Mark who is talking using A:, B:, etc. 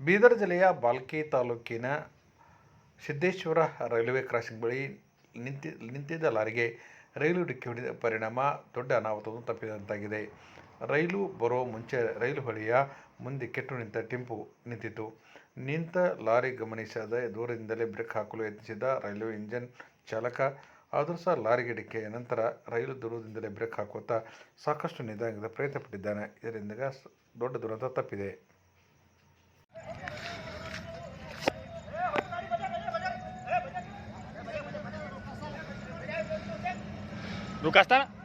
A: ಬೀದರ್ ಜಿಲ್ಲೆಯ ಬಾಲ್ಕಿ ತಾಲೂಕಿನ Siddeshwara railway crossing ಬಳಿ ನಿಂತಿದ್ದ ಲಾರಿಗೆ ರೈಲು ಡಿಕ್ಕಿ ಹೊಡೆದ ಪರಿಣಾಮ ದೊಡ್ಡ ಅನಾಹುತವನ್ನು ತಪ್ಪಿದಂತಾಗಿದೆ. ರೈಲು ಬರೋ ಮುಂಚೆ ರೈಲು ಹಳಿಯ ಮುಂದೆ ಕೆಟ್ಟು ನಿಂತ ಟೆಂಪೋ ನಿಂತಿತು. ನಿಂತ ಲಾರಿ ಗಮನಿಸದೆ ದೂರದಿಂದಲೇ ಬ್ರೇಕ್ ಹಾಕಲು ಯತ್ನಿಸಿದ ರೈಲ್ವೆ ಇಂಜಿನ್ ಚಾಲಕ. ಆದರೂ ಸಹ ಲಾರಿಗೆ ಡಿಕ್ಕಿಯ ನಂತರ ರೈಲು ದೂರದಿಂದಲೇ ಬ್ರೇಕ್ ಹಾಕುತ್ತಾ ಸಾಕಷ್ಟು ನಿಧಾನದ ಪ್ರಯತ್ನ ಪಟ್ಟಿದ್ದಾನೆ. ಇದರಿಂದ ದೊಡ್ಡ ದುರಂತ ತಪ್ಪಿದೆ.
B: Lucas está